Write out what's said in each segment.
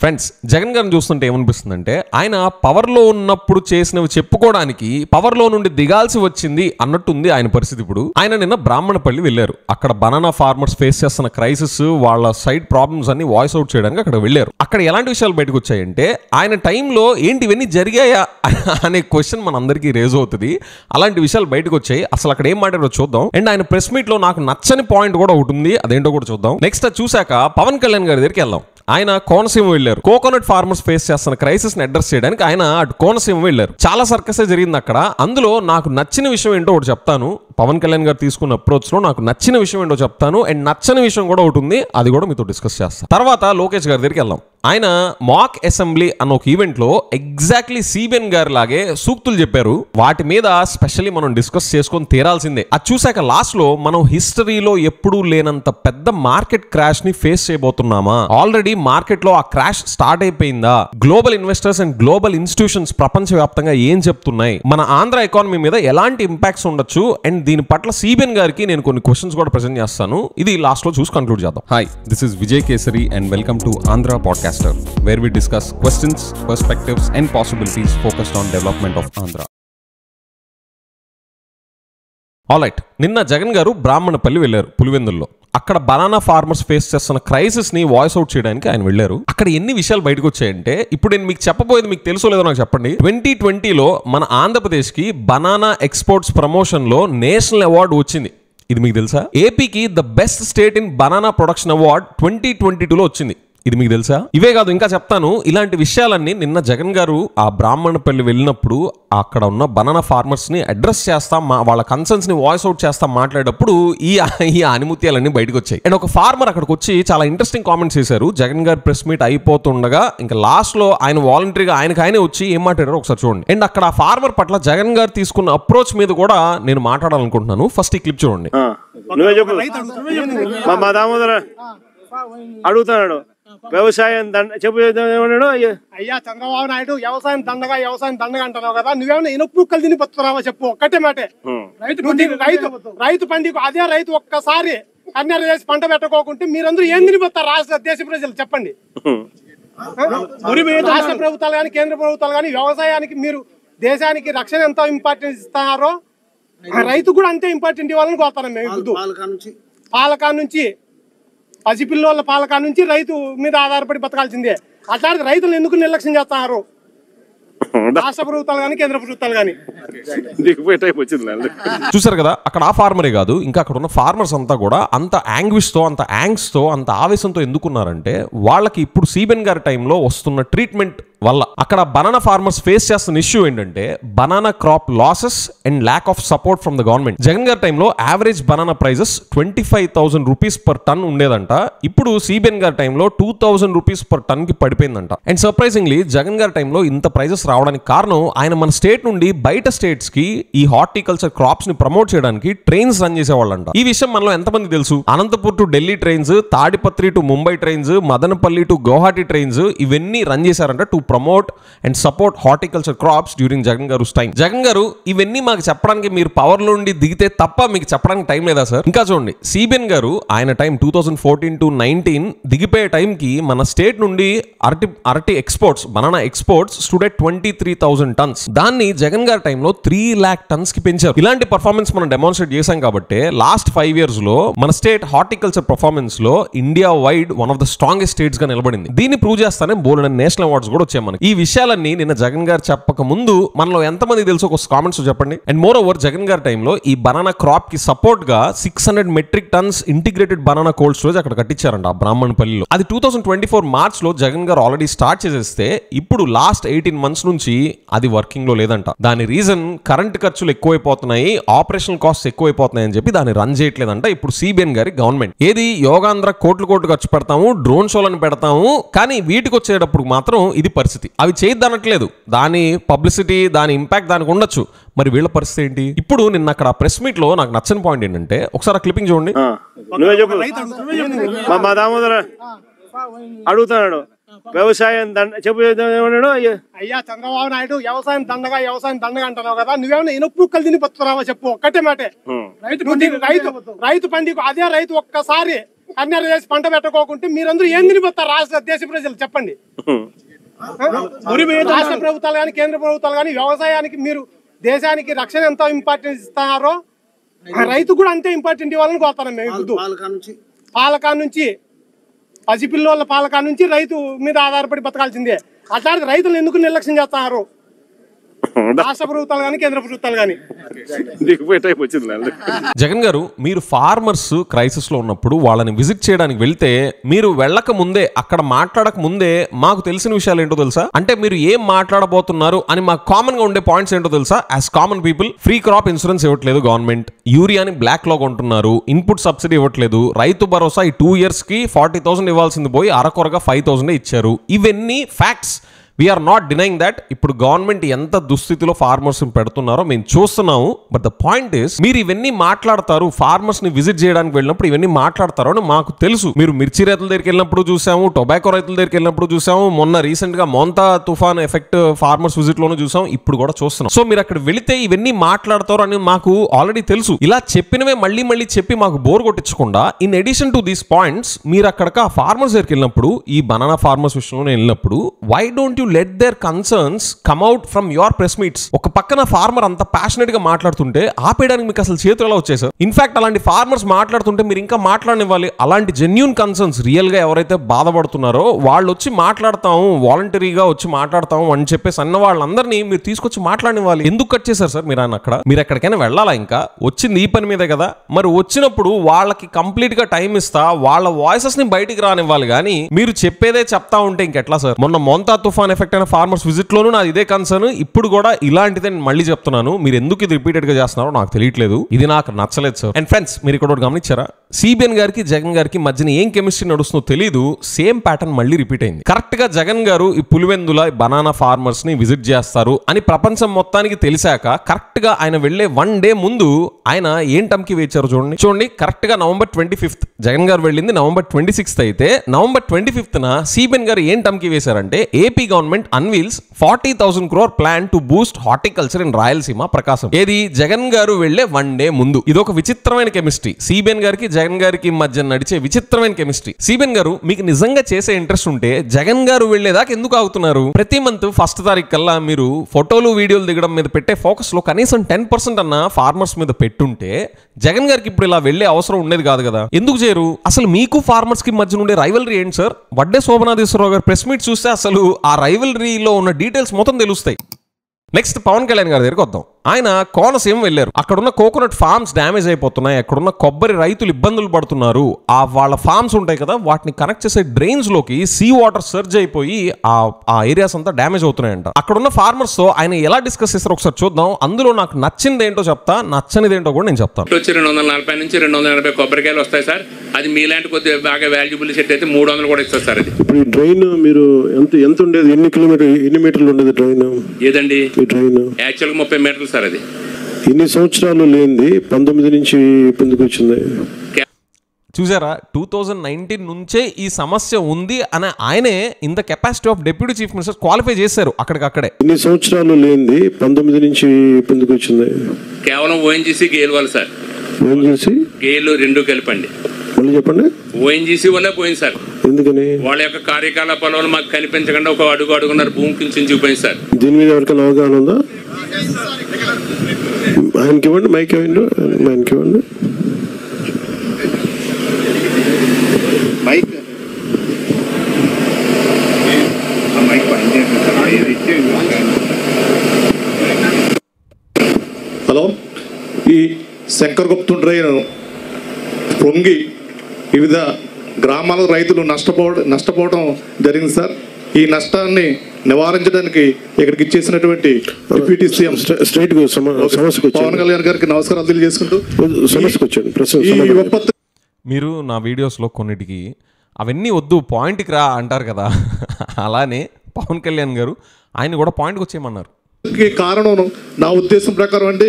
Friends, Jagan గారిని చూస్తుంటే ఏమనిపిస్తుందంటే ఆయన పవర్లో ఉన్నప్పుడు చేసినవి చెప్పుకోవడానికి పవర్లో నుండి దిగాల్సి వచ్చింది అన్నట్టుంది ఆయన పరిస్థితి. ఇప్పుడు ఆయన నిన్న బ్రాహ్మణపల్లి వెళ్ళారు. అక్కడ బనానా ఫార్మర్స్ ఫేస్ చేస్తున్న క్రైసిస్, వాళ్ళ సైడ్ ప్రాబ్లమ్స్ అన్ని వాయిస్ అవుట్ చేయడానికి అక్కడ వెళ్ళారు. అక్కడ ఎలాంటి విషయాలు బయటకు వచ్చాయంటే ఆయన టైంలో ఏంటి ఇవన్నీ జరిగాయా అనే క్వశ్చన్ మన అందరికీ రేజ్ అవుతుంది. అలాంటి విషయాలు బయటకు వచ్చాయి. అసలు అక్కడ ఏం మాట్లాడారో చూద్దాం. అండ్ ఆయన ప్రెస్ మీట్ లో నాకు నచ్చని పాయింట్ కూడా ఒకటి ఉంది, అదేంటో కూడా చూద్దాం. నెక్స్ట్ అది చూసాక పవన్ కళ్యాణ్ గారి దగ్గరికి వెళ్దాం. ఆయన కోనసీమ వెళ్ళారు. కోకోనట్ ఫార్మర్స్ ఫేస్ చేస్తున్న క్రైసిస్ ని అడ్రస్ చేయడానికి ఆయన అటు కోనసీమ వెళ్ళారు. చాలా సర్కస్ జరిగింది అక్కడ. అందులో నాకు నచ్చిన విషయం ఏంటో ఒకటి చెప్తాను. పవన్ కళ్యాణ్ గారు తీసుకున్న అప్రోచ్ లో నాకు నచ్చిన విషయం ఏంటో చెప్తాను. అండ్ నచ్చని విషయం కూడా ఒకటి ఉంది, అది కూడా మీతో డిస్కస్ చేస్తాను. తర్వాత లోకేష్ గారి దగ్గరికి వెళ్దాం. ఆయన మాక్ అసెంబ్లీ అన్న ఒక ఈవెంట్ లో ఎగ్జాక్ట్లీ సిబిఎన్ గారి లాగే సూక్తులు చెప్పారు. వాటి మీద స్పెషల్లీ మనం డిస్కస్ చేసుకొని తీరాల్సిందే. అది చూసాక లాస్ట్ లో మనం హిస్టరీలో ఎప్పుడూ లేనంత పెద్ద మార్కెట్ క్రాష్ ని ఫేస్ చేయబోతున్నామా, ఆల్రెడీ మార్కెట్ లో ఆ క్రాష్ స్టార్ట్ అయిపోయిందా, global investors and global institutions ప్రపంచవ్యాప్తంగా ఏం చెప్తున్నాయి, మన ఆంధ్ర ఎకానమీ మీద ఎలాంటి ఇంపాక్ట్స్ ఉండొచ్చు, అండ్ దీని పట్ల సిబిఎన్ గారికి నేను కొన్ని క్వశ్చన్స్ కూడా ప్రెజెంట్ చేస్తాను. ఇది లాస్ట్ లో చూసి కంక్లూడ్ చేద్దాం. Hi, this is Vijay kesari and welcome to Andhra podcaster, where we discuss questions, perspectives and possibilities focused on development of Andhra. Alright, నిన్న జగన్ గారు బ్రాహ్మణపల్లి వెళ్ళారు, పులివెందుల్లో. అక్కడ బనానా ఫార్మర్స్ ఫేస్ చేస్తున్న క్రైసిస్ ని వాయిస్ అవుట్ చేయడానికి ఆయన వెళ్ళారు. అక్కడ ఎన్ని విషయాలు బయటకు వచ్చాయంటే ఇప్పుడు నేను మీకు చెప్పబోయేది మీకు తెలుసో లేదో నాకు చెప్పండి. 2020లో మన ఆంధ్రప్రదేశ్ కి బనానా ఎక్స్పోర్ట్స్ ప్రమోషన్ లో నేషనల్ అవార్డు వచ్చింది. ఇది మీకు తెలుసా? ఏపీకి the best state in banana production award 2022లో వచ్చింది. ఇది మీకు తెలుసా? ఇవే కాదు, ఇంకా చెప్తాను. ఇలాంటి విషయాలన్నీ నిన్న జగన్ గారు ఆ బ్రాహ్మణపల్లి వెళ్ళినప్పుడు అక్కడ ఉన్న బనానా ఫార్మర్స్ ని అడ్రస్ చేస్తాం, వాళ్ళ కన్సర్న్స్ ని వాయిస్ అవుట్ చేస్తాం మాట్లాడేటప్పుడు ఈ ఆనిముత్యాలన్నీ బయటకు వచ్చాయి. అండ్ ఒక ఫార్మర్ అక్కడికి వచ్చి చాలా ఇంట్రెస్టింగ్ కామెంట్స్ చేశారు. జగన్ గారు ప్రెస్ మీట్ అయిపోతుండగా ఇంకా లాస్ట్ లో ఆయన వాలంటరీగా ఆయనకు వచ్చి ఏం మాట్లాడారో ఒకసారి చూడండి. అండ్ అక్కడ ఆ ఫార్మర్ పట్ల జగన్ గారు తీసుకున్న అప్రోచ్ మీద కూడా నేను మాట్లాడాలనుకుంటున్నాను. ఫస్ట్ ఈ క్లిప్ చూడండి. అడుగుతున్నాడు వ్యవసాయం చెప్పు. అయ్యా చంద్రబాబు నాయుడు వ్యవసాయం దండగా అంటున్నావు కదా, నువ్వేమన్నా ఇనుపుక్కలు తిని బతున్నావా చెప్పు. ఒక్కటే మాటే, రైతు పండికు అదే రైతు ఒక్కసారి కన్యార చేసి పంట పెట్టకోకుంటే మీరందరూ ఏం తినిపోతారు రాష్ట్ర దేశ ప్రజలు చెప్పండి. రాష్ట్ర ప్రభుత్వాలు కానీ కేంద్ర ప్రభుత్వాలు కానీ వ్యవసాయానికి మీరు దేశానికి రక్షణ ఎంత ఇంపార్టెన్స్ ఇస్తున్నారో రైతు కూడా అంతే ఇంపార్టెంట్ ఇవ్వాలని కోరుతాను మేము. పాలకా నుంచి పసిపిల్లల పాలకా నుంచి రైతు మీద ఆధారపడి బతకాల్సిందే. అట్లాంటి రైతులు ఎందుకు నిర్లక్ష్యం చేస్తున్నారు రాష్ట్ర ప్రభుత్వాలు కానీ కేంద్ర ప్రభుత్వాలు కానీ? చూసారు కదా, అక్కడ ఆ ఫార్మరే కాదు, ఇంకా అక్కడ ఉన్న ఫార్మర్స్ అంతా కూడా అంత యాంగ్విష్ తో, అంత యాంగ్స్ తో, అంత ఆవేశంతో ఎందుకున్నారంటే వాళ్ళకి ఇప్పుడు సిబిఎన్ గారి టైంలో వస్తున్న ట్రీట్మెంట్ వల్ల అక్కడ బనానా ఫార్మర్స్ ఫేస్ చేస్తున్న ఇష్యూ ఏంటంటే banana crop losses and lack of support from the government. Jagan garu టైంలో average banana prices 25,000 rupees per ton ఉండేదంట. ఇప్పుడు సిబిఎన్ గారి టైంలో 2,000 రూపీస్ పర్ టన్ కి పడిపోయిందంట. అండ్ సర్ప్రైజింగ్లీ జగన్ గారి టైంలో ఇంత ప్రైజెస్ రావడానికి కారణం ఆయన మన స్టేట్ నుండి బయట స్టేట్స్ కి ఈ హార్టికల్చర్ క్రాప్స్ ని ప్రమోట్ చేయడానికి ట్రైన్స్ రన్ చేసేవాళ్ళంట. ఈ విషయం మనలో ఎంతమంది తెలుసు? Anantapur to Delhi trains, Tadipatri to Mumbai trains, Madanapalle to Guwahati trains ఇవన్నీ రన్ చేశారంట to promote and support horticulture crops during Jagan గారు టైం. జగన్ గారు ఇవన్నీ మాకు చెప్పడానికి మీరు పవర్ లో నుండి దిగితే తప్ప మీకు చెప్పడానికి టైం లేదా సార్? ఇంకా చూడండి, సిబిఎన్ గారు ఆయన టైం 2014 to 19 దిగిపోయే టైంకి మన స్టేట్ నుండి అరటి exports, banana exports stood at 23,000 turns. దాన్ని జగన్ గారి టైంలో 3 lakh టన్స్ కి పెంచారు. ఇలాంటి పర్ఫార్మెన్స్ మనం డెమాన్స్ట్రేట్ చేశాం కాబట్టి లాస్ట్ 5 years లో మన స్టేట్ హార్టికల్చర్ పర్ఫార్మెన్స్ లో India wide one of the strongest states గా నిలబడింది. దీన్ని ప్రూవ్ చేస్తానే బోల్డెన్ నేషనల్ అవార్డ్స్ కూడా వచ్చాయి మనకి. ఈ విషయాలన్నీ నిన్న జగన్ గారు చెప్పక ముందు మనలో ఎంతమంది తెలుసు ఒక కామెంట్స్ చెప్పండి. And more over Jagan garu టైంలో ఈ బనానా క్రాప్ కి సపోర్ట్ గా 600 metric tons integrated banana cold storage అక్కడ కట్టించారంట ఆ బ్రాహ్మణపల్లిలో. అది 2024 మార్చ్ లో జగన్ గారు ఆల్రెడీ స్టార్ట్ చేసేస్తే ఇప్పుడు లాస్ట్ 18 months నుంచి అది వర్కింగ్ లో లేదంట. దాని రీజన్ కరెంట్ ఖర్చులు ఎక్కువైపోతున్నాయి, ఆపరేషనల్ కాస్ట్ ఎక్కువైపోతున్నాయి అని చెప్పి దాన్ని రన్ చేయట్లేదంట ఇప్పుడు సిబిఎన్ గారి గవర్నమెంట్. ఏది యోగాంధ్ర కోట్లు ఖర్చు పెడతాము, డ్రోన్ షోలను పెడతాము, కానీ వీటికి వచ్చేటప్పుడు మాత్రం ఇది పరిస్థితి. అవి చేయద్దనట్లేదు, దాని పబ్లిసిటీ, దాని ఇంపాక్ట్ దానికి ఉండొచ్చు. మరి వీళ్ళ పరిస్థితి ఏంటి? ఇప్పుడు నిన్న అక్కడ ప్రెస్ మీట్ లో నాకు నచ్చని పాయింట్ ఏంటంటే ఒకసారి క్లిప్పింగ్ చూడండి. అడుగుతున్నాడు వ్యవసాయం చెప్పు. అయ్యా చంద్రబాబు నాయుడు వ్యవసాయం దండగా అంటున్నావు కదా, నువ్వేమన్నా ఇనుపుక్కలు తిని బతున్నావా చెప్పు. ఒక్కటే మాటే, రైతు పండికు అదే రైతు ఒక్కసారి కన్నెర చేసి పంట పెట్టుకోకుంటే మీరందరూ ఏం తినిపోతారు రాష్ట్ర దేశ ప్రజలు చెప్పండి. రాష్ట్ర ప్రభుత్వాలు కానీ కేంద్ర ప్రభుత్వాలు కానీ వ్యవసాయానికి మీరు దేశానికి రక్షణ ఎంత ఇంపార్టెన్స్ ఇస్తున్నారో రైతు కూడా అంతే ఇంపార్టెంట్ ఇవ్వాలని కోరుతాను మేము. పాలకా నుంచి పసిపిల్లల పాలకా నుంచి రైతు మీద ఆధారపడి బతకాల్సిందే. అట్లాంటి రైతులను ఎందుకు నిర్లక్ష్యం చేస్తున్నారు రాష్ట్ర ప్రభుత్వాలు కానీ కేంద్ర ప్రభుత్వాలు కానీ? జగన్ గారు, మీరు ఫార్మర్స్ క్రైసిస్ లో ఉన్నప్పుడు వాళ్ళని విజిట్ చేయడానికి వెళ్తే మీరు వెళ్ళక ముందే, అక్కడ మాట్లాడక ముందే మాకు తెలిసిన విషయాలు ఏంటో తెలుసా? అంటే మీరు ఏం మాట్లాడబోతున్నారు అని మాకు కామన్ గా ఉండే పాయింట్స్ ఏంటో తెలుసా? As common people, free crop insurance ఇవ్వట్లేదు గవర్నమెంట్, యూరియాని బ్లాక్ లో కొంటున్నారు, ఇన్పుట్ సబ్సిడీ ఇవ్వట్లేదు, రైతు భరోసా ఈ 2 years కి 40,000 ఇవ్వాల్సింది పోయి అరకొరగా 5,000 ఇచ్చారు. ఇవన్నీ facts. We are not denying that. ఇప్పుడు గవర్నమెంట్ ఎంత దుస్థితిలో ఫార్మర్స్ పెడుతున్నారో మేము చూస్తున్నాము. బట్ ద పాయింట్ ఇస్, మీరు ఇవన్నీ మాట్లాడతారు, ఫార్మర్స్ ని విజిట్ చేయడానికి వెళ్ళినప్పుడు ఇవన్నీ మాట్లాడతారు అని మాకు తెలుసు. మీరు మిర్చి రైతుల దగ్గరికి వెళ్ళినప్పుడు చూసాము, టొబాకో రైతుల దగ్గరికి వెళ్ళినప్పుడు చూసాము, మొన్న రీసెంట్ గా మోంతా తుఫాన్ ఎఫెక్ట్ ఫార్మర్స్ విజిట్ లోనూ చూసాం, ఇప్పుడు కూడా చూస్తున్నాం. సో మీరు అక్కడ వెళితే ఇవన్నీ మాట్లాడతారు అని మాకు ఆల్రెడీ తెలుసు. ఇలా చెప్పినవే మళ్ళీ మళ్ళీ చెప్పి మాకు బోర్ కొట్టించకుండా, in addition to these points, మీరు అక్కడ ఫార్మర్స్ దగ్గరికి వెళ్ళినప్పుడు, ఈ బనానా ఫార్మర్స్ విషయంలో వెళ్ళినప్పుడు, why don't let their concerns come out from your press meets? ఒక పక్కన ఫార్మర్ అంత ప్యాషనెట్ గా మాట్లాడుతుంటే ఆపేయడానికి మీకు అసలు చేతులు ఎలా వచ్చేసారు? ఇన్ఫాక్ట్ అలాంటి ఫార్మర్స్ మాట్లాడుతుంటే మీరు ఇంకా మాట్లాడనివ్వాలి. అలాంటి జెన్యూన్ కన్సర్న్స్ రియల్ గా ఎవరైతే బాధపడుతున్నారో వాళ్ళు వచ్చి మాట్లాడతాము, వాలంటరీగా వచ్చి మాట్లాడతాము అని చెప్పేసి అన్న వాళ్ళందరినీ మీరు తీసుకొచ్చి మాట్లాడనివ్వాలి. ఎందుకు కట్ చేశారు సార్ మీరు ఆయన అక్కడ? మీరు ఎక్కడికైనా వెళ్ళాలా? ఇంకా వచ్చింది ఈ పని మీదే కదా. మరి వచ్చినప్పుడు వాళ్ళకి కంప్లీట్ గా టైం ఇస్తా, వాళ్ళ వాయిసెస్ ని బయటికి రానివ్వాలి. కానీ మీరు చెప్పేదే చెప్తా ఉంటే ఇంకెట్లా సార్? మొన్న మోంతా తుఫాన్ ఎఫెక్ట్ అయిన ఫార్మర్స్ విజిట్ లోను నాది ఇదే కన్సర్న్. ఇప్పుడు కూడా ఇలాంటిదే నేను మళ్ళీ చెప్తున్నాను. మీరు ఎందుకు ఇది రిపీటెడ్ గా చేస్తున్నారో నాకు తెలియట్లేదు. ఇది నాకు నచ్చలేదు సార్. అండ్ ఫ్రెండ్స్, మీరు ఇక్కడ గమనించారా? సిబిఎన్ గారికి జగన్ గారికి మధ్యన ఏం కెమిస్ట్రీ నడుస్తుందో తెలియదు. సేమ్ ప్యాటర్న్ మళ్ళీ రిపీట్ అయింది. కరెక్ట్ గా జగన్ గారు ఈ పులివెందుల బనానా ఫార్మర్స్ ని విజిట్ చేస్తారు అని ప్రపంచం మొత్తానికి తెలిసాక, కరెక్ట్ గా ఆయన వెళ్లే 1 day ముందు ఆయన ఏం టమ్కి వేచారు చూడండి. కరెక్ట్ గా November 25th జగన్ గారు వెళ్ళింది November 26th అయితే, November 25th సిబిఎన్ గారు ఏం టమ్కి వేశారంటే, AP government unveils 40,000 crore plan to boost horticulture in Rayalaseema Prakasam. ఏది జగన్ గారు వెళ్లే 1 day ముందు. ఇది ఒక విచిత్రమైన కెమిస్ట్రీ. సిబిఎన్ గారికి జగన్ గారికి మధ్య నడిచే విచిత్రమైన కెమిస్ట్రీ. సిబిఎన్ గారు, మీకు నిజంగా చేసే ఇంట్రెస్ట్ ఉంటే జగన్ గారు వెళ్లేదాకా ఎందుకు ఆగుతున్నారు? ప్రతి మంత్ 1st తారీఖు కల్లా మీరు ఫోటోలు వీడియోలు దిగడం మీద పెట్టే ఫోకస్ లో కనీసం 10% అన్న ఫార్మర్స్ మీద పెట్టుంటే జగన్ గారికి ఇప్పుడు ఇలా వెళ్లే అవసరం ఉండేది కాదు కదా. ఎందుకు చేయరు? అసలు మీకు ఫార్మర్స్ కి మధ్య ఉండే రైవలరీ ఏంటి సార్? వడ్డే శోభనాథేశ్వరరావు గారు ప్రెస్ మీట్ చూస్తే అసలు ఆ రైవలరీలో ఉన్న డీటెయిల్స్ మొత్తం తెలుస్తాయి. నెక్స్ట్ పవన్ కళ్యాణ్ గారి దగ్గరికి వద్దాం. ఆయన కోనసీమ వెళ్ళారు. అక్కడున్న కోకోనట్ ఫార్మ్స్ డ్యామేజ్ అయిపోతున్నాయి, అక్కడున్న కొబ్బరి రైతులు ఇబ్బందులు పడుతున్నారు. ఆ వాళ్ళ ఫార్మ్స్ ఉంటాయి కదా, వాటిని కనెక్ట్ చేసే డ్రైన్స్ లోకి సీ వాటర్ సర్జ్ అయిపోయి ఆ ఏరియాస్ అంతా డ్యామేజ్ అవుతున్నాయంట. అక్కడున్న ఫార్మర్స్ తో ఆయన ఎలా డిస్కస్ చేస్తారో ఒకసారి చూద్దాం. అందులో నాకు నచ్చింది ఏంటో చెప్తా, నచ్చనిది ఏంటో కూడా నేను చెప్తాను. 240 నుంచి 280 కొబ్బరికాయలు వస్తాయి సార్. అది మీలాంటి కొద్దిగా బాగా వాల్యుబుల్ సెట్ అయితే 300 కూడా ఇస్తారు సార్. అది ఇప్పుడు ఈ డ్రైన్ మీరు ఎంత ఉండేది? ఎన్ని మీటర్లు ఉండేది డ్రైన్? ఏదండి డ్రైన్? యాక్చువల్గా 30 మీటర్లు సార్. అది ఇన్ని సంవత్సరాలు లేనిది 19 నుంచి ఎందుకు వచ్చింది? చూసారా, 2019 నుంచే ఈ సమస్య ఉంది అని ఆయనే in the capacity of deputy chief minister qualify చేశారు అక్కడికక్కడే. ఇన్ని సంవత్సరాలు లేనిది 19 నుంచి ఎందుకు వచ్చింది? కేవలం ఓఎన్జీసీ గేల్ వాళ్ళు సార్. ఓఎన్జీసీ గేలు 2 కలిపండి. మళ్ళీ చెప్పండి. ఓఎన్జీసీ వల్లే పోయింది సార్. ఎందుకని? వాళ్ళ యొక్క కార్యకలాపాల వల్ల మాకు కనిపించకుండా ఒక అడుగున్నర భూమి కించించిపోయింది సార్. దీని మీద ఎవరికైనా అవగాహన ఉందా? ఆయనకి ఇవ్వండి, మైక్ ఇవ్వండి, ఆయనకి ఇవ్వండి. హలో, ఈ శంకర్ గుప్త డ్రైన్ పొంగి వివిధ గ్రామాల రైతులు నష్టపోవడం జరిగింది సార్. ఈ నష్టాన్ని నివారించడానికి ఇక్కడికి ఇచ్చేసినటువంటి డిప్యూటీ సీఎం పవన్ కళ్యాణ్ గారికి నమస్కారాలు తెలియజేసుకుంటూ మీరు నా వీడియోస్లో కొన్నిటికి అవన్నీ వద్దు పాయింట్కి రా అంటారు కదా, అలానే పవన్ కళ్యాణ్ గారు ఆయన కూడా పాయింట్కి వచ్చేయమన్నారు. కారణం నా ఉద్దేశం ప్రకారం అంటే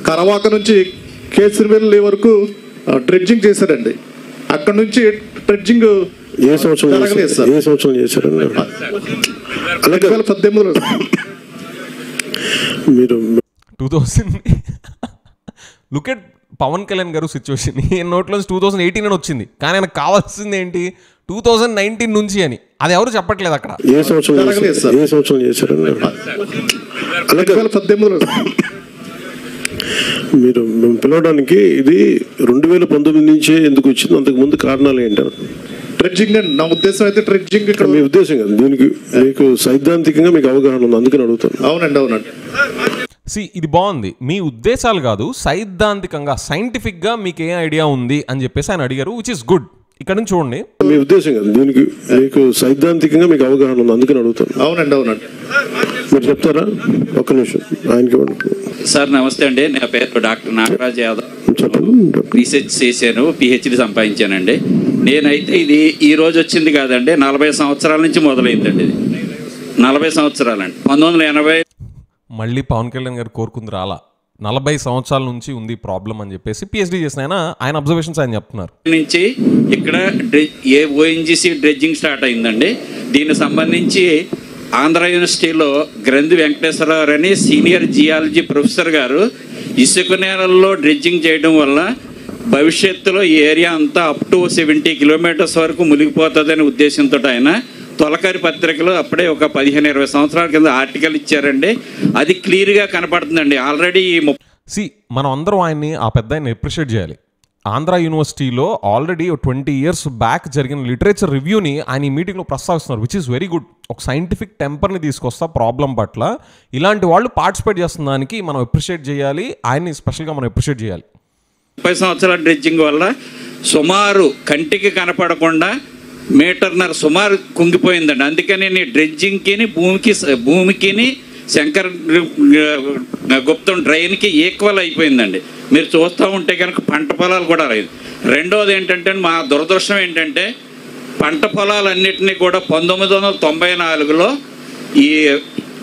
కరవాక నుంచి కేసరివెల్లి వరకు డ్రెడ్జింగ్ చేశారండి. అక్కడ నుంచి డ్రెడ్జింగ్ ఏ సంవత్సరం చేశారు? 2018లో మీరు 2000 లుక్ ఎట్ పవన్ కళ్యాణ్ గారు సిచ్యువేషన్ ఈ నోట్లో 2018 అని వచ్చింది, కానీ ఆయనకు కావాల్సింది ఏంటి 2019 నుంచి అని. అది ఎవరు చెప్పట్లేదు అక్కడ. ఏ సంవత్సరం చేశారు? 2018లో మీరు పిలవడానికి ఇది 2019 నుంచే ఎందుకు వచ్చింది? అంతకు ముందు కారణాలు ఏంటారు? డ్రెడ్జింగ్ అండి నా ఉద్దేశం అయితే. డ్రెడ్జింగ్ ఇక్కడ మీ ఉద్దేశం కదా, దీనికి మీకు సైద్ధాంతికంగా మీకు అవగాహన ఉంది, అందుకని అడుగుతాను. అవునండి. ఇది బాగుంది. మీ ఉద్దేశాలు కాదు, సైద్ధాంతికంగా సైంటిఫిక్గా మీకు ఏ ఐడియా ఉంది అని చెప్పేసి ఆయన అడిగారు, విచ్ ఇస్ గుడ్. ఇక్కడ నుంచి చూడండి, మీ ఉద్దేశం కదా, దీనికి మీకు సైద్ధాంతికంగా మీకు అవగాహన ఉంది, అందుకని అడుగుతాను. అవునండి. మీరు చెప్తారా? ఒక్క నిమిషం ఆయనకి. సార్ నమస్తే అండి, నా పేరు డాక్టర్ నాగరాజ్ యాదవ్. చెప్పండి. రీసెర్చ్ చేశాను, పిహెచ్డి సంపాదించానండి. నేనైతే ఇది ఈ రోజు వచ్చింది కాదండి, 40 సంవత్సరాల నుంచి మొదలైందండి. ఇది 40 సంవత్సరాలండి. 1980 మళ్ళీ పవన్ కళ్యాణ్ గారు కోరుకుంది రాలా. 40 సంవత్సరాల నుంచి ఉంది ప్రాబ్లం అని చెప్పేసి పిహెచ్డి చేసిన ఆయన అబ్జర్వేషన్స్ ఆయన చెప్తున్నారు. నుంచి ఇక్కడ ఓఎన్జీసీ డ్రెడ్జింగ్ స్టార్ట్ అయిందండి. దీనికి సంబంధించి ఆంధ్ర యూనివర్సిటీలో గ్రంథి వెంకటేశ్వరరావు అని సీనియర్ జియాలజీ ప్రొఫెసర్ గారు ఇసుక నేలల్లో డ్రెడ్జింగ్ చేయడం వల్ల భవిష్యత్తులో ఈ ఏరియా అంతా అప్ టు 70 కిలోమీటర్స్ వరకు మునిగిపోతుందనే ఉద్దేశంతో ఆయన తొలకరి పత్రికలో అప్పుడే ఒక 15-20 సంవత్సరాల కింద ఆర్టికల్ ఇచ్చారండి. అది క్లియర్గా కనపడుతుందండి. ఆల్రెడీ మనం అందరం ఆయన్ని ఆ పెద్ద ఆయన అప్రిషియేట్ చేయాలి. ఆంధ్ర యూనివర్సిటీలో ఆల్రెడీ 20 years బ్యాక్ జరిగిన లిటరేచర్ రివ్యూని ఆయన ఈ మీటింగ్లో ప్రస్తావిస్తున్నారు, విచ్ ఈస్ వెరీ గుడ్. ఒక సైంటిఫిక్ టెంపర్ని తీసుకొస్తా ప్రాబ్లం పట్ల ఇలాంటి వాళ్ళు పార్టిసిపేట్ చేస్తున్న దానికి మనం అప్రిషియేట్ చేయాలి, ఆయన్ని స్పెషల్గా మనం అప్రిషియేట్ చేయాలి. 30 సంవత్సరాల డ్రెడ్జింగ్ వల్ల సుమారు కంటికి కనపడకుండా 1.5 మీటర్ సుమారు కుంగిపోయిందండి. అందుకని డ్రెడ్జింగ్కి భూమికి శంకర్ గుప్తం డ్రైన్కి ఈక్వల్ అయిపోయిందండి. మీరు చూస్తూ ఉంటే కనుక పంట పొలాలు కూడా లేదు. రెండోది ఏంటంటే మా దురదృష్టం ఏంటంటే పంట పొలాలన్నింటినీ కూడా 1994లో ఈ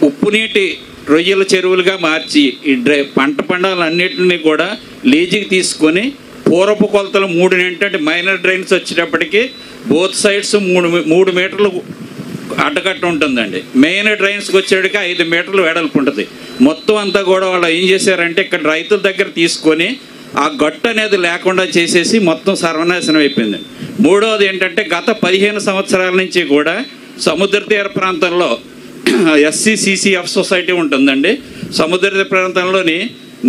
ఉప్పు నీటి రొయ్యల చెరువులుగా మార్చి ఈ పంట పొలాలన్నింటినీ కూడా లీజుకి తీసుకొని పూర్వపు కొలతలు 3 ఏంటంటే మైనర్ డ్రైన్స్ వచ్చేటప్పటికి బోత్ సైడ్స్ 3 మీటర్లు అడ్డకట్ట ఉంటుందండి. మెయిన్ డ్రైన్స్కి వచ్చేటికి 5 మీటర్లు వెడల్పు ఉంటుంది. మొత్తం అంతా కూడా వాళ్ళు ఏం చేశారంటే ఇక్కడ రైతుల దగ్గర తీసుకొని ఆ గట్టు అనేది లేకుండా చేసేసి మొత్తం సర్వనాశనం అయిపోయిందండి. మూడవది ఏంటంటే గత 15 సంవత్సరాల నుంచి కూడా సముద్ర తీర ప్రాంతంలో SCCCF సొసైటీ ఉంటుందండి. సముద్ర తీర ప్రాంతంలోని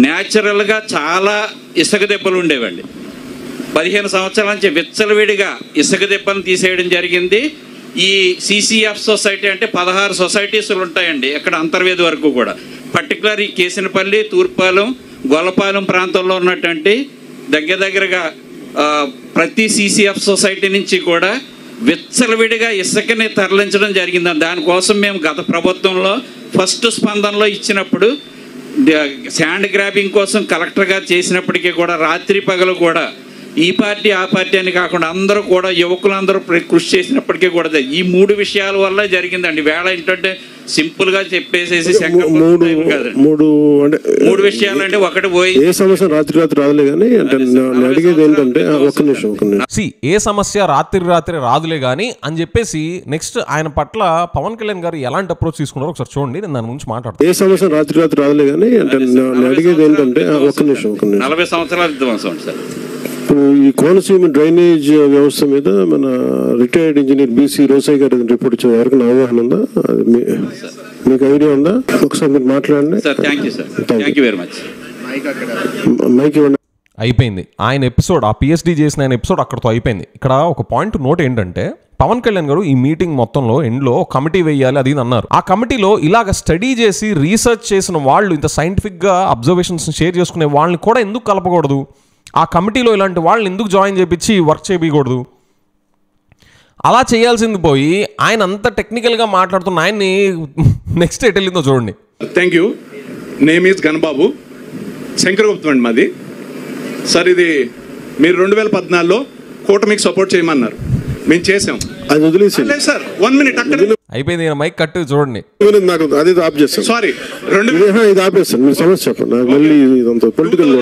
న్యాచురల్గా చాలా ఇసుక దెబ్బలు ఉండేవండి. 15 సంవత్సరాల నుంచి విచ్చలవిడిగా ఇసుక దెబ్బలను తీసేయడం జరిగింది. ఈ CCF సొసైటీ అంటే 16 సొసైటీస్లు ఉంటాయండి ఇక్కడ అంతర్వేది వరకు కూడా. పర్టికులర్ ఈ కేసినపల్లి, తూర్పాలెం, గొల్లపాలెం ప్రాంతంలో ఉన్నటువంటి దగ్గరగా ప్రతి CCF సొసైటీ నుంచి కూడా విచ్చలవిడిగా ఇసుకని తరలించడం జరిగింది. దానికోసం మేము గత ప్రభుత్వంలో ఫస్ట్ స్పందనలో ఇచ్చినప్పుడు శాండ్ గ్రాబింగ్ కోసం కలెక్టర్ గారు చేసినప్పటికీ కూడా రాత్రి పగలు కూడా ఈ పార్టీ ఆ పార్టీ అని కాకుండా అందరూ కూడా యువకులందరూ కృషి చేసినప్పటికీ కూడా ఈ 3 విషయాల వల్ల జరిగిందండి. వేళ ఏంటంటే సింపుల్గా చెప్పేసేసి మూడు విషయాలు అంటే ఒకటి పోయి ఏ సమస్య రాత్రి రాదులే కానీ అంటే అడిగేది ఏంటంటే ఒక్క నిమిషం ఏ సమస్య రాత్రి రాదులే కానీ అని చెప్పేసి నెక్స్ట్ ఆయన పట్ల పవన్ కళ్యాణ్ గారు ఎలాంటి అప్రోచ్ తీసుకున్నారో ఒకసారి చూడండి. నేను దాని గురించి మాట్లాడతాను. ఏ సమస్య రాత్రి రాదులే కానీ అంటే అడిగేది ఏంటంటే ఒక్క నిమిషం 40 సంవత్సరాల విధ్వంసం సార్. ఇప్పుడు ఈ కోనసీమ డ్రైనేజ్ వ్యవస్థ మీద మన రిటైర్డ్ ఇంజనీర్ BC రోసయ్య గారు రిపోర్ట్ ఇచ్చిన వరకు అవగాహన ఉందా? మీకు ఐడియా ఉందా? ఒకసారి మీరు మాట్లాడండి. మైక్ ఇవ్వండి. అయిపోయింది ఆయన ఎపిసోడ్, ఆ PhD చేసిన ఆయన ఎపిసోడ్ అక్కడతో అయిపోయింది. ఇక్కడ ఒక పాయింట్ నోట్ ఏంటంటే పవన్ కళ్యాణ్ గారు ఈ మీటింగ్ మొత్తంలో ఎండ్లో కమిటీ వేయాలి అది అన్నారు. ఆ కమిటీలో ఇలాగ స్టడీ చేసి రీసెర్చ్ చేసిన వాళ్ళు, ఇంత సైంటిఫిక్గా అబ్జర్వేషన్స్ షేర్ చేసుకునే వాళ్ళని కూడా ఎందుకు కలపకూడదు? ఆ కమిటీలో ఇలాంటి వాళ్ళని ఎందుకు జాయిన్ చేయించి వర్క్ చేయకూడదు? అలా చేయాల్సింది పోయి ఆయన అంత టెక్నికల్గా మాట్లాడుతున్న ఆయన్ని నెక్స్ట్ ఎట్ వెళ్ళిందో చూడండి. Thank you. Name is Ganababu, Shankaraguptam అండి మాది. సార్ ఇది మీరు 2014లో కూటమికి సపోర్ట్ చేయమన్నారు, మేము చేసాం. అది వదిలేసి సార్ 1 minute అక్కడ అయిపోయింది. మైక్ కట్టు చూడండి. నాకు అది ఆఫ్ చేస్తాను. సారీ ఇది ఆపేస్తాను. మీరు సమస్య చెప్పండి. మళ్ళీ ఇదంతా పొలిటికల్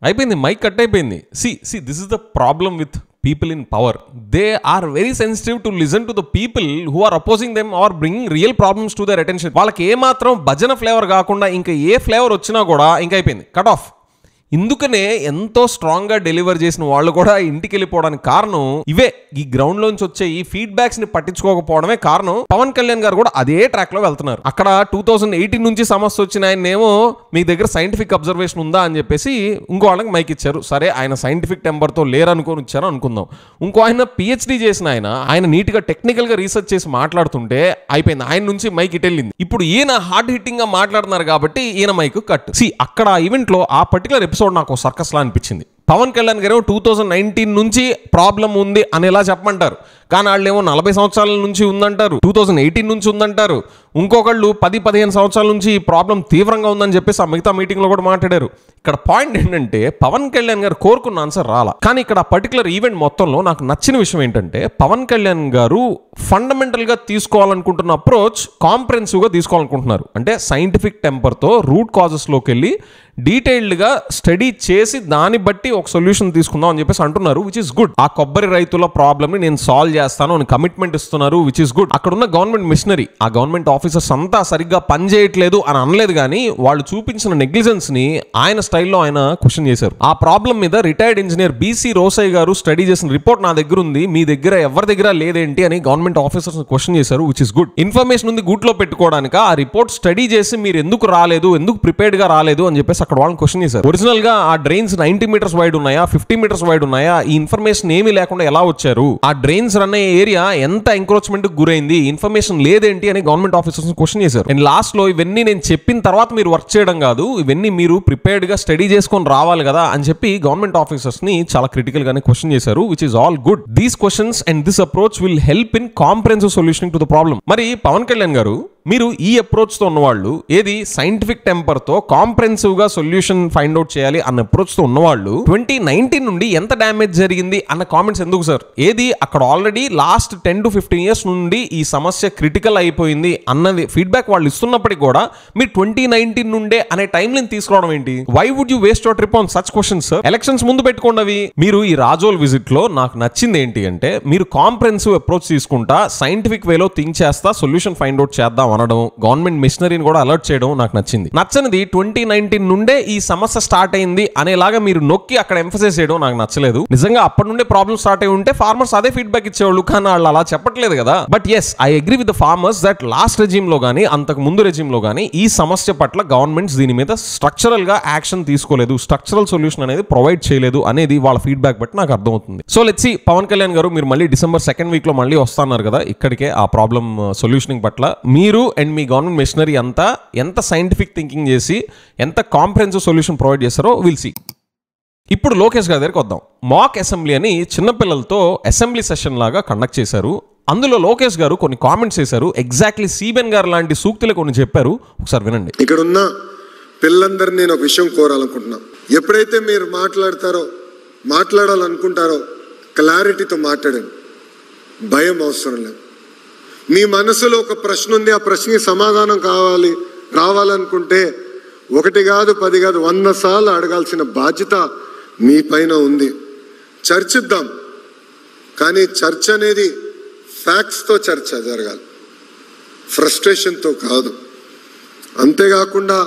అయిపోయింది. మైక్ కట్ అయిపోయింది. See this is the problem with people in power. They are very sensitive to listen to the people who are opposing them or bringing real problems to their attention. వాళ్ళకి ఏ మాత్రం భజన flavour కాకుండా ఇంకా ఏ flavour వచ్చినా కూడా ఇంకా అయిపోయింది, cut off. ఇందుకనే ఎంతో స్ట్రాంగ్గా డెలివర్ చేసిన వాళ్ళు కూడా ఇంటికి వెళ్ళిపోవడానికి కారణం ఇవే. ఈ గ్రౌండ్ లోంచి వచ్చే ఈ ఫీడ్బ్యాక్స్ ని పట్టించుకోకపోవడమే కారణం. పవన్ కళ్యాణ్ గారు కూడా అదే ట్రాక్ లో వెళ్తున్నారు. అక్కడ 2018 నుంచి సమస్య వచ్చిన ఆయనేమో మీ దగ్గర సైంటిఫిక్ అబ్జర్వేషన్ ఉందా అని చెప్పేసి ఇంకో వాళ్ళకి మైక్ ఇచ్చారు. సరే, ఆయన సైంటిఫిక్ టెంపర్తో లేరనుకొని వచ్చారు అనుకుందాం. ఇంకో ఆయన పిహెచ్డి చేసిన ఆయన నీట్గా టెక్నికల్ గా రీసెర్చ్ చేసి మాట్లాడుతుంటే అయిపోయింది, ఆయన నుంచి మైక్ ఇటు వెళ్ళింది. ఇప్పుడు ఈయన హార్డ్ హిట్టింగ్ గా మాట్లాడుతున్నారు కాబట్టి ఈయన మైక్ కట్. అక్కడ ఆ ఈవెంట్ లో ఆ పర్టికులర్ ఎపిసోడ్ నాకు సర్కస్ లా అనిపించింది. పవన్ కళ్యాణ్ గారు 2019 నుంచి ప్రాబ్లం ఉంది అనేలా చెప్పమంటారు, కానీ వాళ్ళు ఏమో 40 సంవత్సరాల నుంచి ఉందంటారు, 2018 నుంచి ఉందంటారు, ఇంకొకళ్ళు 10-15 సంవత్సరాల నుంచి ఈ ప్రాబ్లం తీవ్రంగా ఉందని చెప్పేసి ఆ మిగతా మీటింగ్లో కూడా మాట్లాడారు. ఇక్కడ పాయింట్ ఏంటంటే పవన్ కళ్యాణ్ గారు కోరుకున్న ఆన్సర్ రాలా. కానీ ఇక్కడ పర్టికులర్ ఈవెంట్ మొత్తంలో నాకు నచ్చిన విషయం ఏంటంటే పవన్ కళ్యాణ్ గారు ఫండమెంటల్గా తీసుకోవాలనుకుంటున్న అప్రోచ్ కాంప్రెహెన్సివ్గా తీసుకోవాలనుకుంటున్నారు. అంటే సైంటిఫిక్ టెంపర్తో రూట్ కాజెస్లోకి వెళ్ళి డీటెయిల్డ్గా స్టడీ చేసి దాన్ని బట్టి ఒక సొల్యూషన్ తీసుకుందాం అని చెప్పేసి అంటున్నారు, విచ్ ఇస్ గుడ్. ఆ కొబ్బరి రైతుల ప్రాబ్లమ్ని నేను సాల్వ్ చేస్తాను అని కమిట్మెంట్ ఇస్తున్నారు, విచ్ ఇస్ గుడ్. అక్కడ ఉన్న గవర్నమెంట్ మిషనరీ, ఆ గవర్నమెంట్ ఆఫీసర్స్ అంతా సరిగ్గా పనిచేయట్లేదు అని అనలేదు, కానీ వాళ్ళు చూపించిన నెగ్లిజెన్స్ ని ఆయన స్టైల్లో ఆయన క్వశ్చన్ చేశారు. ఆ ప్రాబ్లం మీద రిటైర్డ్ ఇంజనీర్ బీసీ రోసయ్య గారు స్టడీ చేసిన రిపోర్ట్ నా దగ్గర ఉంది, మీ దగ్గర ఎవరి దగ్గర లేదేంటి అని గవర్నమెంట్ ఆఫీసర్స్ క్వశ్చన్ చేశారు, విచ్ ఇస్ గుడ్. ఇన్ఫర్మేషన్ ఉంది గూట్లో పెట్టుకోవడానికి, ఆ రిపోర్ట్ స్టడీ చేసి మీరు ఎందుకు రాలేదు, ఎందుకు ప్రిపేర్డ్ గా రాలేదు అని చెప్పేసి అక్కడ వాళ్ళని క్వశ్చన్ చేశారు. ఒరిజినల్ గా ఆ డ్రైన్స్ 90 మీటర్స్ వైడ్ ఉన్నాయా, 50 మీటర్స్ వైడ్ ఉన్నాయా, ఈ ఇన్ఫర్మేషన్ ఏమీ లేకుండా ఎలా వచ్చారు, ఆ డ్రైన్స్ రన్ అయ్యే ఏరియా ఎంత ఎంక్రోచ్మెంట్ గురైంది, ఇన్ఫర్మేషన్ లేదేంటి అని గవర్నమెంట్ ఆఫీసర్స్ క్వశ్చన్ చేశారు. అండ్ లాస్ట్ లో ఇవన్నీ నేను చెప్పిన తర్వాత మీరు వర్క్ చేయడం కాదు, ఇవన్నీ మీరు ప్రిపేర్డ్ గా స్టడీ చేసుకొని రావాలి కదా అని చెప్పి గవర్నమెంట్ ఆఫీసర్స్ ని చాలా క్రిటికల్ గానే క్వశ్చన్ చేశారు, which is all good. These questions and this approach will help in comprehensive solution to the problem. మరి పవన్ కళ్యాణ్ గారు మీరు ఈ అప్రోచ్తో ఉన్నవాళ్ళు, ఏది సైంటిఫిక్ టెంపర్తో కాంప్రెహెన్సివ్గా సొల్యూషన్ ఫైండ్ అవుట్ చేయాలి అన్న అప్రోచ్తో ఉన్నవాళ్ళు 2019 నుండి ఎంత డ్యామేజ్ జరిగింది అన్న కామెంట్స్ ఎందుకు సార్? ఏది అక్కడ ఆల్రెడీ లాస్ట్ 10 to 15 years నుండి ఈ సమస్య క్రిటికల్ అయిపోయింది అన్నది ఫీడ్బ్యాక్ వాళ్ళు ఇస్తున్నప్పటికీ కూడా మీరు 2019 నుండే అనే టైం లైన్ తీసుకురావడం ఏంటి? Why would you waste your trip on such questions sir? Elections ముందు పెట్టుకోండి అవి. మీరు ఈ రాజోల్ విజిట్ లో నాకు నచ్చింది ఏంటి అంటే మీరు కాంప్రెహెన్సివ్ అప్రోచ్ తీసుకుంటా సైంటిఫిక్ వేలో థింక్ చేస్తా సొల్యూషన్ ఫైండ్ అవుట్ చేద్దాం అనడం, గవర్నమెంట్ మిషనరీని కూడా అలర్ట్ చేయడం నాకు నచ్చింది. నచ్చనిది 2019 నుండే ఈ సమస్య స్టార్ట్ అయింది అనేలాగా మీరు నొక్కి అక్కడ ఎంఫసైజ్ చేయడం నాకు నచ్చలేదు. నిజంగా అప్పటి నుండే ప్రాబ్లమ్ స్టార్ట్ అయి ఉంటే ఫార్మర్స్ అదే ఫీడ్బ్యాక్ ఇచ్చేవాళ్ళు, కానీ వాళ్ళు అలా చెప్పట్లేదు కదా. But yes, I agree with the farmers that last regime లో గానీ అంతకు ముందు రెజిమ్ లో గానీ ఈ సమస్య పట్ల గవర్నమెంట్స్ దీని మీద స్ట్రక్చరల్ గా యాక్షన్ తీసుకోలేదు, స్ట్రక్చరల్ సొల్యూషన్ అనేది ప్రొవైడ్ చేయలేదు అనేది వాళ్ళ ఫీడ్బ్యాక్ బట్టి నాకు అర్థమవుతుంది. So let's see, Pavan Kalyan garu మీరు మళ్ళీ December 2nd వీక్ లో మళ్ళీ వస్తున్నారు కదా ఇక్కడికే ఆ ప్రాబ్లమ్ సొల్యూషనింగ్ పట్ల. మీరు అండ్ మీ గవర్నమెంట్ మిషనరీ అంతా ఎంత సైంటిఫిక్ థింకింగ్ చేసి ఎంత కాంప్రెహెన్సివ్ సొల్యూషన్ ప్రొవైడ్ చేస్తారో విల్ సీ. ఇప్పుడు లోకేష్ గారి దగ్గరికి వద్దాం. మాక్ అసెంబ్లీ అని చిన్నపిల్లలతో అసెంబ్లీ సెషన్ లాగా కండక్ట్ చేశారు. అందులో లోకేష్ గారు కొన్ని కామెంట్స్ చేశారు. ఎగ్జాక్ట్లీ సీబెన్ గారు లాంటి సూక్తులు కొన్ని చెప్పారు, ఒకసారి వినండి. ఇక్కడ ఉన్న పిల్లలందరినీ నేను ఒక విషయం కోరాలనుకుంటున్నా. ఎప్పుడైతే మీరు మాట్లాడాలనుకుంటారో క్లారిటీతో మాట్లాడండి, భయం అవసరం లేదు. మీ మనసులో ఒక ప్రశ్న ఉంది, ఆ ప్రశ్నకి సమాధానం రావాలనుకుంటే 1 కాదు 10 కాదు 100 సార్లు అడగాల్సిన బాధ్యత మీ పైన ఉంది. చర్చిద్దాం, కానీ చర్చ అనేది ఫ్యాక్ట్స్తో చర్చ జరగాలి, ఫ్రస్ట్రేషన్తో కాదు. అంతేకాకుండా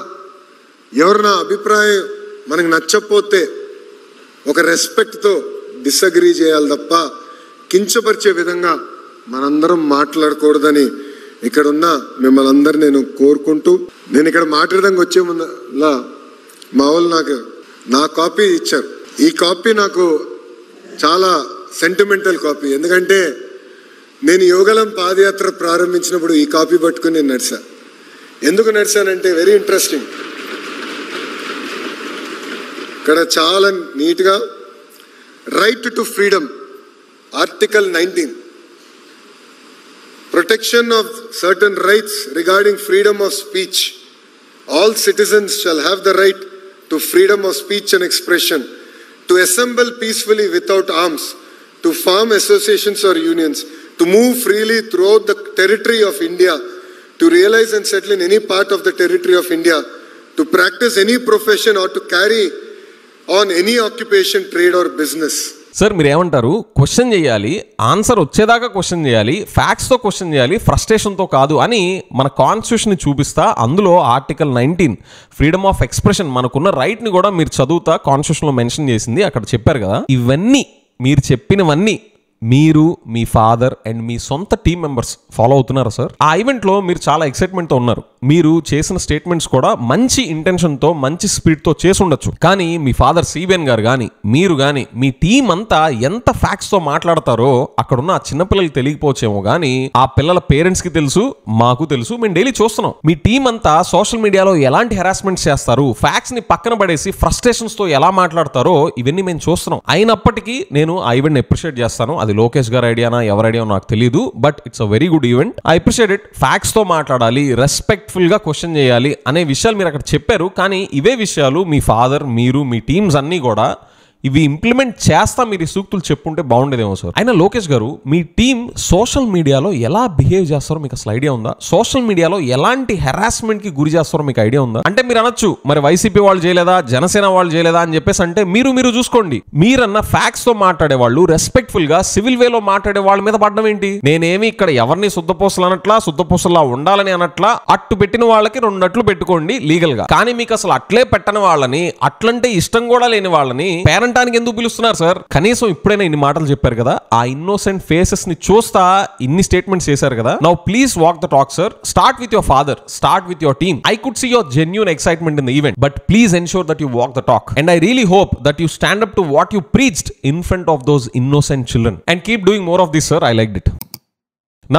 ఎవరైనా అభిప్రాయం మనకు నచ్చకపోతే ఒక రెస్పెక్ట్తో డిసగ్రీ చేయాలి తప్ప కించపరిచే విధంగా మనందరం మాట్లాడకూడదని ఇక్కడున్న మిమ్మల్ని అందరూ నేను కోరుకుంటూ, నేను ఇక్కడ మాట్లాడడానికి వచ్చే ముందులా మా వాళ్ళు నాకు నా కాపీ ఇచ్చారు. ఈ కాపీ నాకు చాలా సెంటిమెంటల్ కాపీ. ఎందుకంటే నేను యోగలం పాదయాత్ర ప్రారంభించినప్పుడు ఈ కాపీ పట్టుకుని నేను నడిచా. ఎందుకు నడిచానంటే వెరీ ఇంట్రెస్టింగ్. ఇక్కడ చాలా నీట్గా right to freedom, article 19, protection of certain rights regarding freedom of speech. All citizens shall have the right to freedom of speech and expression, to assemble peacefully without arms, to form associations or unions, to move freely throughout the territory of India, to realize and settle in any part of the territory of India, to practice any profession or to carry on any occupation, trade or business. Sir మీరు ఏమంటారు? Question చేయాలి, answer వచ్చేదాకా question చేయాలి, ఫ్యాక్ట్స్తో question చేయాలి, ఫ్రస్ట్రేషన్తో కాదు అని మన constitution చూపిస్తా. అందులో ఆర్టికల్ 19 ఫ్రీడమ్ ఆఫ్ ఎక్స్ప్రెషన్, మనకున్న రైట్ని కూడా మీరు చదువుతా కాన్స్టిట్యూషన్లో మెన్షన్ చేసింది. అక్కడ చెప్పారు కదా, ఇవన్నీ మీరు చెప్పినవన్నీ మీరు, మీ ఫాదర్ అండ్ మీ సొంత టీమ్ మెంబర్స్ ఫాలో అవుతున్నారా సార్? ఆ ఈవెంట్లో మీరు చాలా ఎక్సైట్మెంట్తో ఉన్నారు. మీరు చేసిన స్టేట్మెంట్స్ కూడా మంచి ఇంటెన్షన్తో, మంచి స్పీడ్తో చేసి ఉండొచ్చు. కానీ మీ ఫాదర్ సిబిఎన్ గారు కానీ, మీరు కానీ, మీ టీం అంతా ఎంత ఫ్యాక్ట్స్తో మాట్లాడతారో అక్కడున్న ఆ చిన్నపిల్లలకి తెలియకపోవచ్చేమో కానీ ఆ పిల్లల పేరెంట్స్కి తెలుసు, మాకు తెలుసు, మేము డైలీ చూస్తున్నాం. మీ టీం అంతా సోషల్ మీడియాలో ఎలాంటి హెరాస్మెంట్స్ చేస్తారు, ఫ్యాక్ట్స్ని పక్కన పడేసి ఫ్రస్ట్రేషన్స్తో ఎలా మాట్లాడతారో ఇవన్నీ మేము చూస్తున్నాం. అయినప్పటికీ నేను ఆ ఈవెంట్ని అప్రిషియేట్ చేస్తాను. అది లోకేష్ గారి ఐడియానా ఎవరి ఐడియా నాకు తెలియదు, but it's a very good event. I appreciate it. ఫ్యాక్ట్స్తో మాట్లాడాలి, రెస్పెక్ట్ఫుల్ గా క్వశ్చన్ చేయాలి అనే విషయాలు మీరు అక్కడ చెప్పారు. కానీ ఇవే విషయాలు మీ ఫాదర్, మీరు, మీ టీమ్స్ అన్నీ కూడా ఇవి ఇంప్లిమెంట్ చేస్తా మీరు ఈ సూక్తులు చెప్పుంటే బాగుండేదేమో సార్. అయినా లోకేష్ గారు, మీ టీం సోషల్ మీడియాలో ఎలా బిహేవ్ చేస్తారో మీకు అసలు ఐడియా ఉందా? సోషల్ మీడియాలో ఎలాంటి హెరాస్మెంట్ కి గురి చేస్తారో మీకు ఐడియా ఉందా? అంటే మీరు అనొచ్చు, మరి వైసీపీ వాళ్ళు చేయలేదా, జనసేన వాళ్ళు చేయలేదా అని చెప్పేసి. అంటే మీరు చూసుకోండి. మీరన్న ఫ్యాక్ట్స్ తో మాట్లాడే వాళ్ళు, రెస్పెక్ట్ఫుల్ గా సివిల్ వేలో మాట్లాడే వాళ్ళ మీద పడడం ఏంటి? నేనేమి ఇక్కడ ఎవరిని శుద్ధపూసలు అనట్లా, శుద్ధపూసలా ఉండాలని అనట్లా. అట్టు పెట్టిన వాళ్ళకి 2 అట్లు పెట్టుకోండి లీగల్ గా. కానీ మీకు అసలు అట్లే పెట్టని వాళ్ళని, అట్లంటే ఇష్టం కూడా లేని వాళ్ళని పేరెంటానికి ఎందుకు పిలుస్తున్నారు సార్? కనీసం ఇప్పుడైనా ఇన్ని మాటలు చెప్పారు కదా, ఆ ఇన్నోసెంట్ ఫేసెస్ ని చూస్తా ఇన్ని స్టేట్మెంట్స్ చేశారు కదా. Now please walk the talk sir. Start with your father, start with your team. I could see your genuine excitement in the event, but please ensure that you walk the talk. And I really hope that you stand up to what you preached in front of those innocent children. And keep doing more of this, sir. I liked it.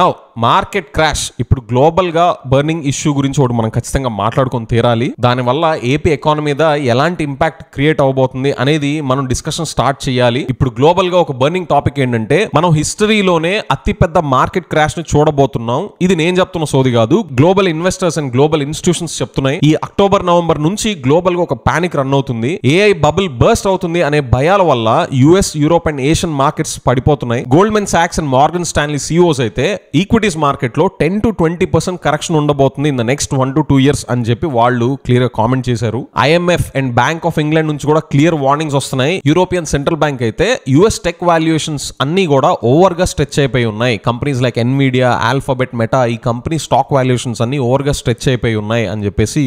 Now, market crash. ఇప్పుడు global గా burning issue గురించి ఒకటి మనం ఖచ్చితంగా మాట్లాడుకొని తీరాలి. దానివల్ల AP economy మీద ఎలాంటి ఇంపాక్ట్ క్రియేట్ అవబోతుంది అనేది మనం డిస్కషన్ స్టార్ట్ చేయాలి. ఇప్పుడు గ్లోబల్ గా ఒక బర్నింగ్ టాపిక్ ఏంటంటే, మనం హిస్టరీలోనే అతిపెద్ద మార్కెట్ క్రాష్ ని చూడబోతున్నాం. ఇది నేను చెప్తున్న సోది కాదు, global investors and global institutions చెప్తున్నాయి. ఈ అక్టోబర్, నవంబర్ నుంచి గ్లోబల్ గా ఒక పానిక్ రన్ అవుతుంది. ఏఐ బబుల్ బర్స్ట్ అవుతుంది అనే భయాల వల్ల US, Europe and Asian markets పడిపోతున్నాయి. గోల్డ్మెన్ సాక్స్ అండ్ మార్గన్ స్టాన్లీ సిఇఓస్ అయితే ఈక్విటీస్ మార్కెట్ లో 10 to 20% కరెక్షన్ ఉండబోతుంది in the next 1 to 2 years అని చెప్పి వాళ్ళు క్లియర్ గా కామెంట్ చేశారు. IMF and bank of England నుంచి కూడా క్లియర్ వార్నింగ్స్ వస్తున్నాయి. యూరోపియన్ సెంట్రల్ బ్యాంక్ అయితే యుఎస్ టెక్ వాల్యుయేషన్స్ అన్ని కూడా ఓవర్ గా స్ట్రెచ్ అయిపోయి ఉన్నాయి. Companies like Nvidia, Alphabet, Meta, ఈ కంపెనీ స్టాక్ వాల్యుయేషన్స్ అన్ని ఓవర్ గా స్ట్రెచ్ అయిపోయి ఉన్నాయి అని చెప్పేసి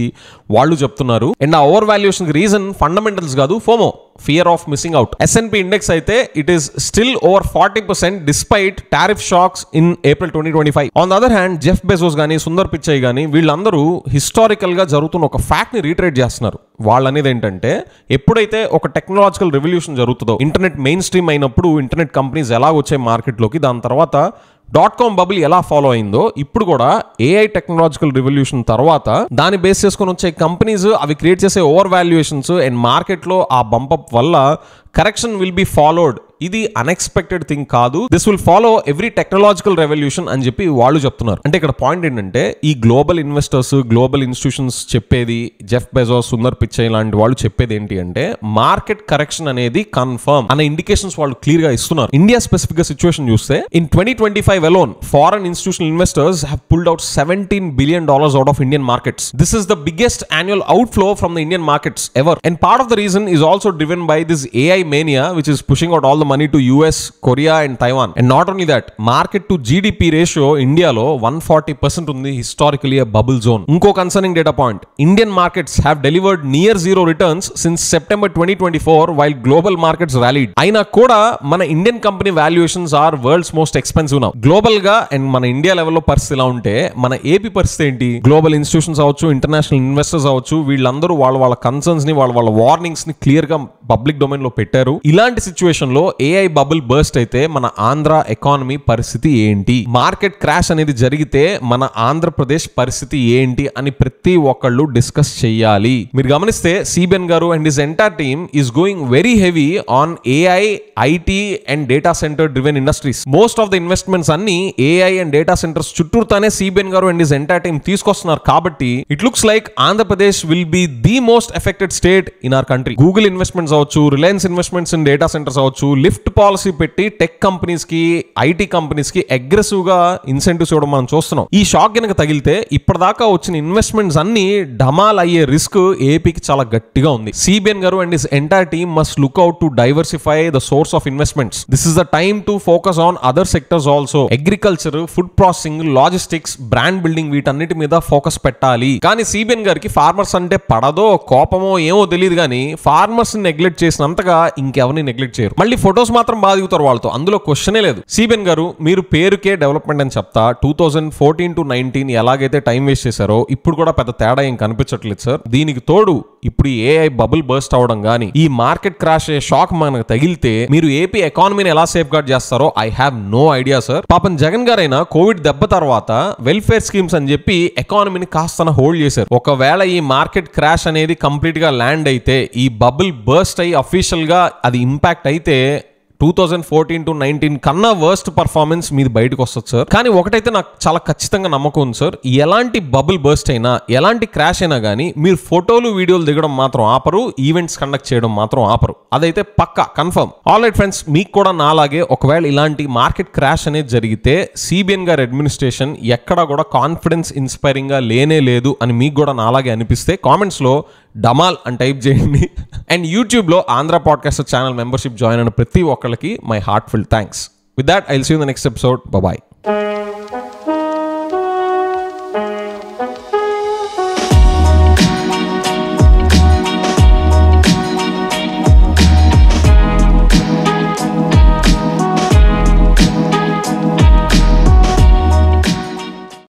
వాళ్ళు చెప్తున్నారు. అండ్ ఆ ఓవర్ వాల్యుయేషన్ రీజన్ ఫండమెంటల్స్ కాదు, FOMO, fear of missing out. S&P index అయితే it is still over 40% despite tariff shocks in April 2025. On the other hand, Jeff Bezos గానీ, సుందర్ పిచ్చయ్ గానీ వీళ్ళందరూ హిస్టారికల్ గా జరుగుతున్న ఒక ఫ్యాక్ట్ ని రీట్రేట్ చేస్తున్నారు. వాళ్ళు అనేది ఏంటంటే, ఎప్పుడైతే ఒక టెక్నాలజికల్ రెవల్యూషన్ జరుగుతుందో, ఇంటర్నెట్ మెయిన్ స్ట్రీమ్ అయినప్పుడు ఇంటర్నెట్ కంపెనీస్ ఎలా వచ్చాయి మార్కెట్లోకి, దాని తర్వాత .com బబుల్ ఎలా ఫాలో అయిందో, ఇప్పుడు కూడా ఏఐ టెక్నాలజికల్ రివల్యూషన్ తర్వాత దాన్ని బేస్ చేసుకొని వచ్చే కంపెనీస్ అవి క్రియేట్ చేసే ఓవర్ వాల్యుయేషన్స్ అండ్ మార్కెట్లో ఆ బంపప్ వల్ల కరెక్షన్ విల్ బి ఫాలోడ్. ఇది అన్ఎక్స్పెక్టెడ్ థింగ్ కాదు, this will follow every technological revolution అని చెప్పి వాళ్ళు చెప్తున్నారు. అంటే ఇక్కడ పాయింట్ ఏంటంటే, ఈ గ్లోబల్ ఇన్వెస్టర్స్, గ్లోబల్ ఇన్స్టిట్యూషన్స్ చెప్పేది, జెఫ్ బెజోస్, సుందర్ పిచ్చయ్ లాంటి వాళ్ళు చెప్పేది ఏంటి అంటే, మార్కెట్ కరెక్షన్ అనేది కన్ఫర్మ్ అనే ఇండికేషన్స్ వాళ్ళు క్లియర్ గా ఇస్తున్నారు. ఇండియా స్పెసిఫిక్ గా సిచ్యువేషన్ చూస్తే, in 2025 alone, foreign institutional investors have pulled out $17 billion out of Indian markets. This is the biggest annual outflow from the Indian markets ever. And part of the reason is also driven by this AI mania, which is pushing out all the money to US, Korea and Taiwan. And not only that, market to GDP ratio India lo 140% undi, historically a bubble zone. Inko concerning data point, Indian markets have delivered near zero returns since September 2024 while global markets rallied. Aina koda mana Indian company valuations are world's most expensive now. Global గా and మన India లెవెల్లో పరిస్థితి ఎలా ఉంటే, మన AP పరిస్థితి ఏంటి? Global institutions అవ్వచ్చు, ఇంటర్నేషనల్ ఇన్వెస్టర్స్ అవ్వచ్చు, వీళ్ళందరూ వాళ్ళ కన్సర్న్స్ ని, వాళ్ళ వార్నింగ్స్ ని క్లియర్ గా పబ్లిక్ డొమైన్ లో పెట్టారు. ఇలాంటి సిచ్యువేషన్ లో ఏఐ బబుల్ బర్స్ట్ అయితే మన ఆంధ్ర ఎకానమీ పరిస్థితి ఏంటి? మార్కెట్ క్రాష్ అనేది జరిగితే మన ఆంధ్రప్రదేశ్ పరిస్థితి ఏంటి అని ప్రతి ఒక్కళ్ళు డిస్కస్ చేయాలి. మీరు గమనిస్తే CBN garu and his entire team is going very heavy on AI, IT and data center driven industries. Most of the investments అన్ని ఏఐ అండ్ డేటా సెంటర్స్ చుట్టూతానే CBN garu and his entire team తీసుకొస్తున్నారు. కాబట్టి it looks like Andhra Pradesh will be the most affected state in our country. Google investments అవ్వచ్చు, Reliance investments investments in data centers అవ్వచ్చు, lift policy పెట్టి tech companies కి, IT companies కి aggressive గా incentives ఇవ్వడం మనం చూస్తున్నాం. ఈ షాక్ కనుక తగిలితే ఇప్పటిదాకా వచ్చిన ఇన్వెస్ట్మెంట్స్ అన్ని డమాల్ అయ్యే రిస్క్ ఏపీకి చాలా గట్టిగా ఉంది. CBN garu and his entire team must look out to diversify the source of investments. This is the time to focus on other sectors also. Agriculture, food processing, logistics, brand building వీటన్నిటి మీద focus పెట్టాలి. కానీ CBN గారికి farmers అంటే పడదో కోపమో ఏమో తెలియదు, కానీ farmers ని నెగ్లెక్ట్ చేసినంతగా ఇంకెవరిని నెగ్లెక్ట్ చేయరు. మళ్ళీ ఫొటోస్ మాత్రం బాగా దిగుతారు వాళ్ళతో, అందులో క్వశ్చనే లేదు. సిబిఎన్ గారు, మీరు పేరుకే డెవలప్మెంట్ అని చెప్తా 2014 to 19 ఎలాగైతే టైం వేస్ట్ చేశారో ఇప్పుడు కూడా పెద్ద తేడా ఏం కనిపించట్లేదు సార్. దీనికి తోడు ఇప్పుడు ఏఐ బబుల్ బర్స్ట్ అవడం గానీ, ఈ మార్కెట్ క్రాష్ షాక్ మనకు తగిలితే మీరు ఏపీ ఎకానమీని ఎలా సేఫ్ గార్డ్ చేస్తారో I have no idea sir. పాపం జగన్ గారైనా కోవిడ్ దెబ్బ తర్వాత వెల్ఫేర్ స్కీమ్స్ అని చెప్పి ఎకానమీని కాస్త హోల్డ్ చేశారు. ఒకవేళ ఈ మార్కెట్ క్రాష్ అనేది కంప్లీట్ గా ల్యాండ్ అయితే, ఈ బబుల్ బర్స్ట్ అయ్యి అఫీషియల్ గా అది ఇంపాక్ట్ అయితే 2014 to 19 కన్నా వర్స్ట్ పర్ఫార్మెన్స్ మీది బయటకు వస్తుంది సార్. కానీ ఒకటైతే నాకు చాలా ఖచ్చితంగా నమ్మకం ఉంది సార్, ఎలాంటి బబుల్ బర్స్ట్ అయినా, ఎలాంటి క్రాష్ అయినా కానీ మీరు ఫోటోలు వీడియోలు దిగడం మాత్రం ఆపరు, ఈవెంట్స్ కండక్ట్ చేయడం మాత్రం ఆపరు. అదైతే పక్కా కన్ఫర్మ్. ఆల్ రైట్ ఫ్రెండ్స్, మీకు కూడా నాలాగే ఒకవేళ ఇలాంటి మార్కెట్ క్రాష్ అనేది జరిగితే సిబిఎన్ గారి అడ్మినిస్ట్రేషన్ ఎక్కడా కూడా కాన్ఫిడెన్స్ ఇన్స్పైరింగ్ గా లేనే లేదు అని మీకు కూడా నాలాగే అనిపిస్తే కామెంట్స్ లో డమాల్ అని టైప్ చేయండి. అండ్ యూట్యూబ్ లో Andhra podcaster channel membership join అయిన ప్రతి ఒక్కరికి my heartful thanks. With that I will see you in the next episode. Bye by.